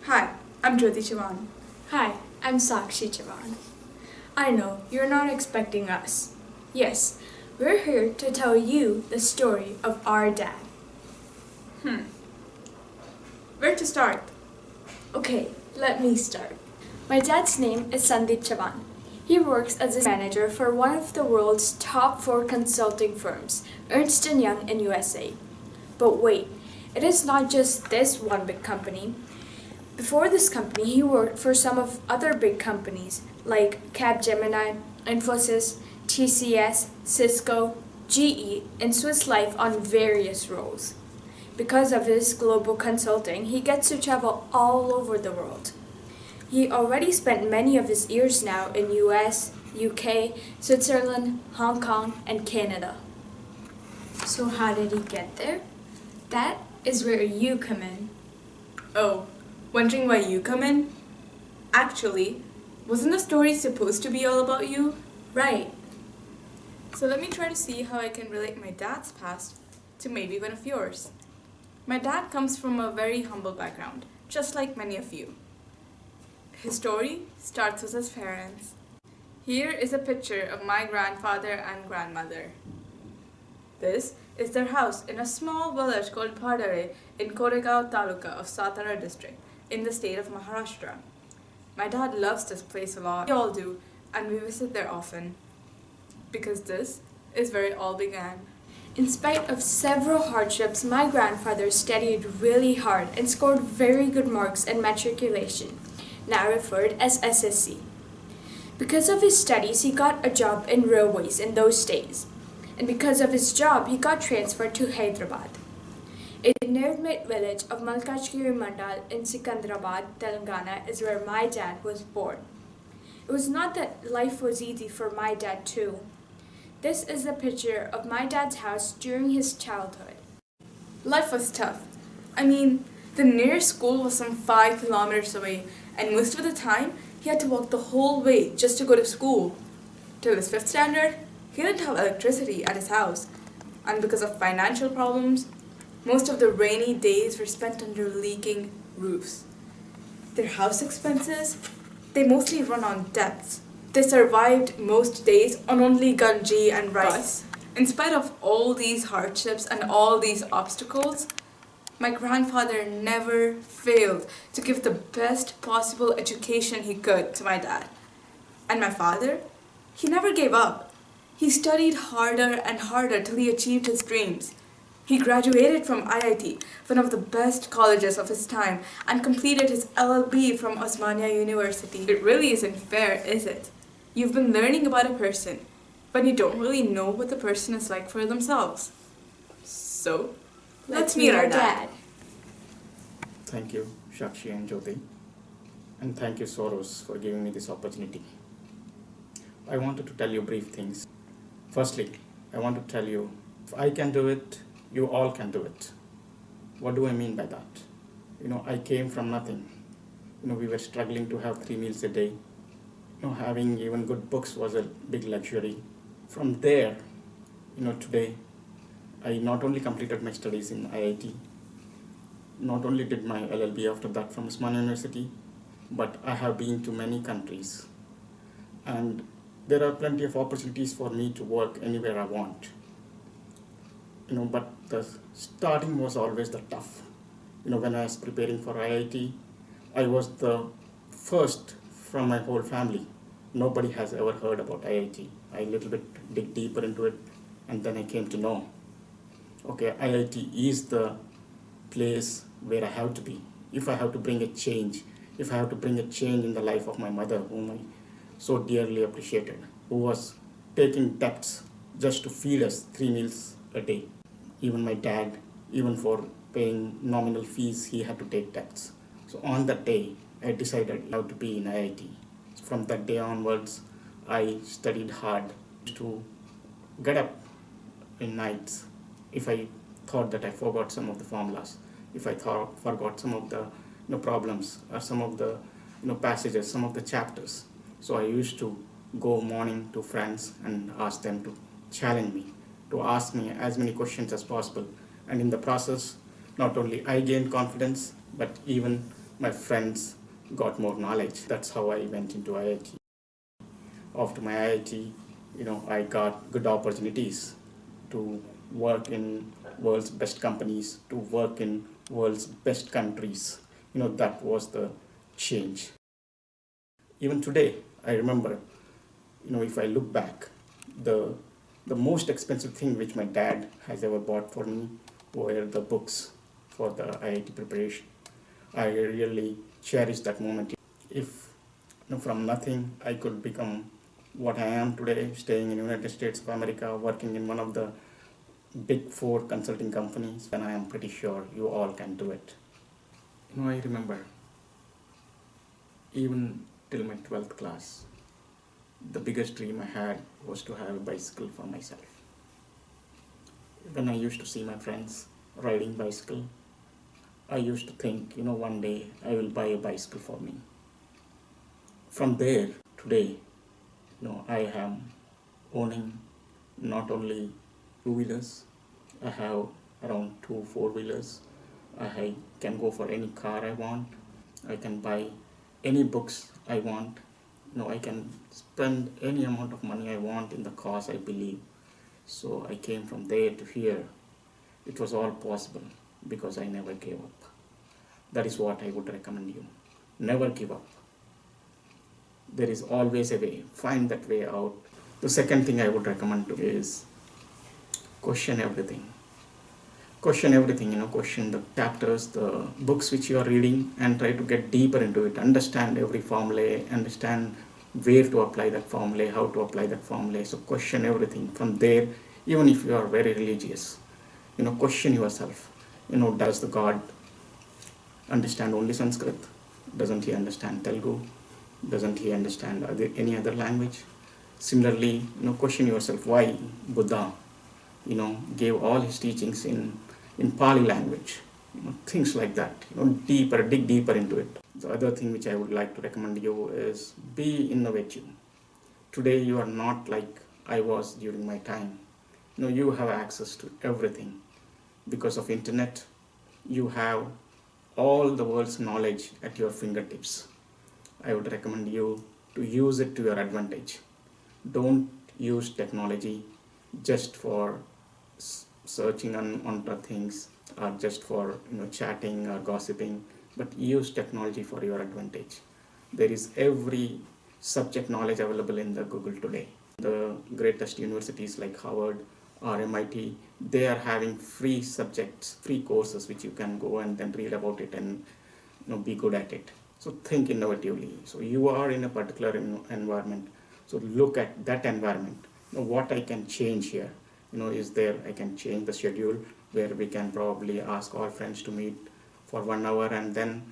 Hi, I'm Jyoti Chavan. Hi, I'm Sakshi Chavan. I know you're not expecting us. Yes, we're here to tell you the story of our dad. Where to start? Okay, let me start. My dad's name is Sandeep Chavan. He works as a manager for one of the world's top 4 consulting firms, Ernst & Young in USA. But wait, it is not just this one big company. Before this company, he worked for some of other big companies like Capgemini, Infosys, TCS, Cisco, GE, and Swiss Life on various roles. Because of his global consulting, he gets to travel all over the world. He already spent many of his years now in US, UK, Switzerland, Hong Kong, and Canada. So how did he get there? That is where you come in. Oh, wondering why you come in? Actually, wasn't the story supposed to be all about you? Right. So let me try to see how I can relate my dad's past to maybe one of yours. My dad comes from a very humble background, just like many of you. His story starts with his parents. Here is a picture of my grandfather and grandmother. This is their house in a small village called Padare in Koregaon Taluka of Satara district in the state of Maharashtra. My dad loves this place a lot. We all do, and we visit there often. Because this is where it all began. In spite of several hardships, my grandfather studied really hard and scored very good marks in matriculation, now referred as SSC. Because of his studies, he got a job in railways in those days. And because of his job, he got transferred to Hyderabad. In the near-mid village of Malkajgiri Mandal in Sikandrabad, Telangana is where my dad was born. It was not that life was easy for my dad too. This is a picture of my dad's house during his childhood. Life was tough. I mean, the nearest school was some 5 kilometers away, and most of the time, he had to walk the whole way just to go to school. Till his 5th standard, he didn't have electricity at his house, and because of financial problems, most of the rainy days were spent under leaking roofs. Their house expenses, they mostly run on debts. They survived most days on only ganji and rice. In spite of all these hardships and all these obstacles, my grandfather never failed to give the best possible education he could to my dad. And my father, he never gave up. He studied harder and harder till he achieved his dreams. He graduated from IIT, one of the best colleges of his time, and completed his LL.B. from Osmania University. It really isn't fair, is it? You've been learning about a person, but you don't really know what the person is like for themselves. So, let's meet our dad. Thank you, Sakshi and Jyoti. And thank you, SWAEROS, for giving me this opportunity. I wanted to tell you brief things. Firstly, I want to tell you, if I can do it, you all can do it. What do I mean by that? I came from nothing. We were struggling to have 3 meals a day. Having even good books was a big luxury. From there, today, I not only completed my studies in IIT, not only did my LL.B. after that from Osmania University, but I have been to many countries. And there are plenty of opportunities for me to work anywhere I want. But the starting was always the tough. When I was preparing for IIT, I was the first from my whole family. Nobody has ever heard about IIT. I little bit dig deeper into it, and then I came to know, okay, IIT is the place where I have to be. If I have to bring a change, in the life of my mother, whom I so dearly appreciated, who was taking debts just to feed us 3 meals a day. Even my dad, even for paying nominal fees, he had to take debts. So on that day, I decided how to be in IIT. From that day onwards, I studied hard to get up in nights if I thought that I forgot some of the formulas, if I forgot some of the problems or some of the passages, some of the chapters. So I used to go morning to friends and ask them to challenge me, to ask me as many questions as possible. And in the process, not only I gained confidence, but even my friends got more knowledge. That's how I went into IIT. After my IIT, I got good opportunities to work in world's best companies, to work in world's best countries. That was the change. Even today, I remember, if I look back, the most expensive thing which my dad has ever bought for me were the books for the IIT preparation. I really cherish that moment. If from nothing I could become what I am today, staying in the United States of America, working in one of the big 4 consulting companies, then I am pretty sure you all can do it. I remember even till my 12th class, the biggest dream I had was to have a bicycle for myself. When I used to see my friends riding bicycle, I used to think, one day I will buy a bicycle for me. From there, today, I am owning not only 2-wheelers, I have around 2 4-wheelers. I can go for any car I want. I can buy any books I want. I can spend any amount of money I want in the cause I believe. So I came from there to here. It was all possible because I never gave up. That is what I would recommend you. Never give up. There is always a way. Find that way out. The second thing I would recommend to is question everything. Question everything, question the chapters, the books which you are reading, and try to get deeper into it. Understand every formula, understand where to apply that formula, how to apply that formula. So question everything. From there, even if you are very religious, question yourself. Does the God understand only Sanskrit? Doesn't he understand Telugu? Doesn't he understand any other language? Similarly, question yourself why Buddha, gave all his teachings in Pali language. Things like that. Dig deeper into it. The other thing which I would like to recommend you is be innovative. Today you are not like I was during my time. You have access to everything. Because of internet, you have all the world's knowledge at your fingertips. I would recommend you to use it to your advantage. Don't use technology just for searching on things or just for chatting or gossiping, but use technology for your advantage. There is every subject knowledge available in the Google today. The greatest universities like Harvard or MIT, they are having free subjects, free courses which you can go and then read about it and be good at it. So think innovatively. So you are in a particular environment. So look at that environment. What I can change here. Is there I can change the schedule where we can probably ask all friends to meet for 1 hour and then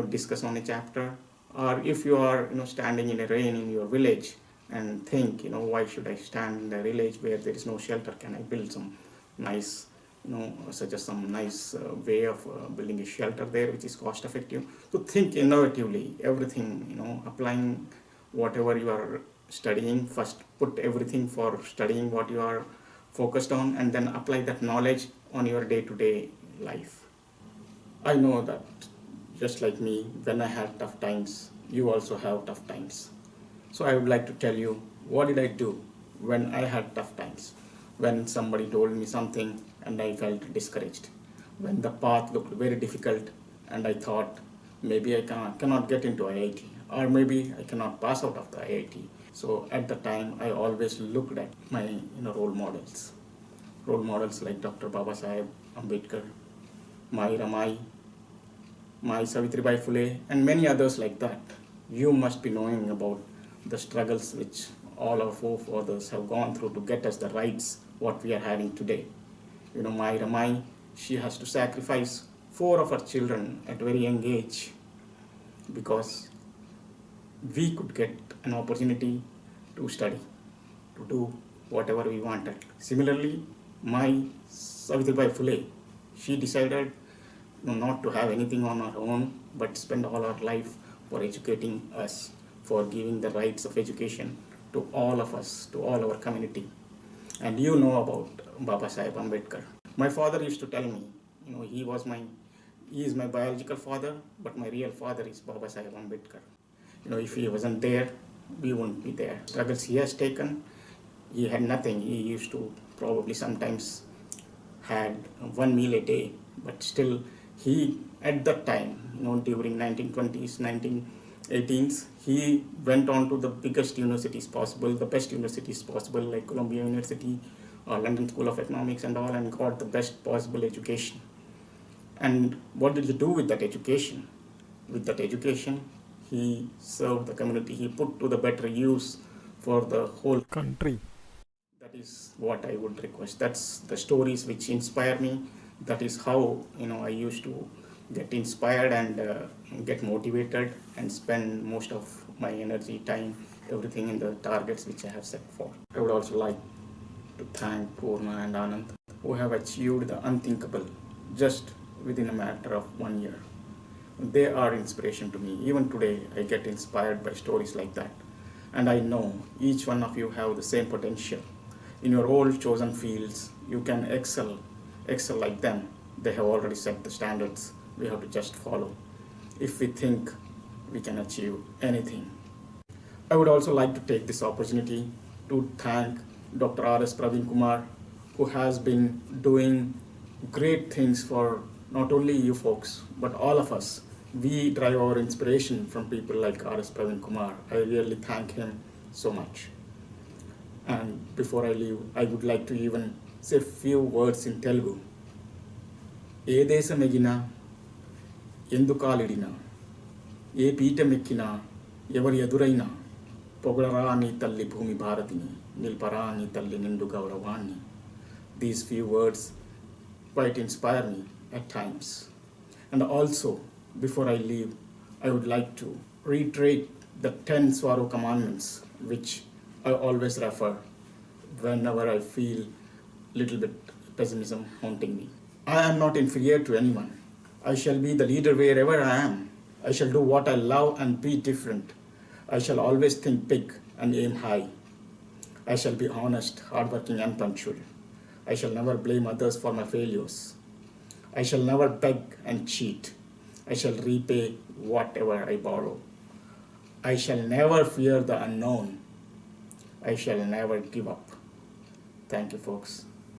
discuss on a chapter. Or if you are standing in a rain in your village and think why should I stand in the village where there is no shelter? Can I build some nice suggest some nice way of building a shelter there which is cost effective? So think innovatively. Everything applying whatever you are studying. First put everything for studying what you are focused on and then apply that knowledge on your day-to-day life. I know that just like me, when I had tough times, you also have tough times. So I would like to tell you, what did I do when I had tough times? When somebody told me something and I felt discouraged. When the path looked very difficult and I thought maybe I cannot get into IIT or maybe I cannot pass out of the IIT. So at the time, I always looked at my role models. Role models like Dr. Babasaheb Ambedkar, Mai Ramai, Mai Savitribai Phule, and many others like that. You must be knowing about the struggles which all our forefathers have gone through to get us the rights what we are having today. Mai Ramai, she has to sacrifice 4 of her children at a very young age because we could get an opportunity to study, to do whatever we wanted. Similarly, Mai Savitribai Phule, she decided not to have anything on her own, but spend all her life for educating us, for giving the rights of education to all of us, to all our community. And you know about Babasaheb Ambedkar. My father used to tell me, he was my He is my biological father, but my real father is Baba Saheb Ambedkar. If he wasn't there, we wouldn't be there. Struggles he has taken, he had nothing. He used to probably sometimes had one meal a day, but still he, at that time, during 1920s, 1918s, he went on to the biggest universities possible, the best universities possible, like Columbia University or London School of Economics and all, and got the best possible education. And what did he do with that education? With that education, he served the community. He put to the better use for the whole country. That is what I would request. That's the stories which inspire me. That is how I used to get inspired and get motivated and spend most of my energy, time, everything in the targets which I have set for. I would also like to thank Purna and Anand, who have achieved the unthinkable just within a matter of 1 year. They are inspiration to me. Even today, I get inspired by stories like that. And I know each one of you have the same potential. In your own chosen fields, you can excel like them. They have already set the standards. We have to just follow. If we think we can achieve anything. I would also like to take this opportunity to thank Dr. R.S. Praveen Kumar, who has been doing great things for not only you folks, but all of us. We derive our inspiration from people like R.S. Praveen Kumar. I really thank him so much. And before I leave, I would like to even say a few words in Telugu. ఏ దేశమెగినా ఎందుకాలిడినా ఏ పీఠమెక్కినా ఎవరి ఎదురైనా పొగడరా నీ తల్లి భూమి భారతిని నిల్పరా నీ తల్లి నిండు గౌరవాన్ని. These few words quite inspire me at times. And also, before I leave, I would like to reiterate the 10 Swaro commandments, which I always refer whenever I feel little bit pessimism haunting me. I am not inferior to anyone. I shall be the leader wherever I am. I shall do what I love and be different. I shall always think big and aim high. I shall be honest, hardworking and punctual. I shall never blame others for my failures. I shall never beg and cheat. I shall repay whatever I borrow. I shall never fear the unknown. I shall never give up. Thank you, folks.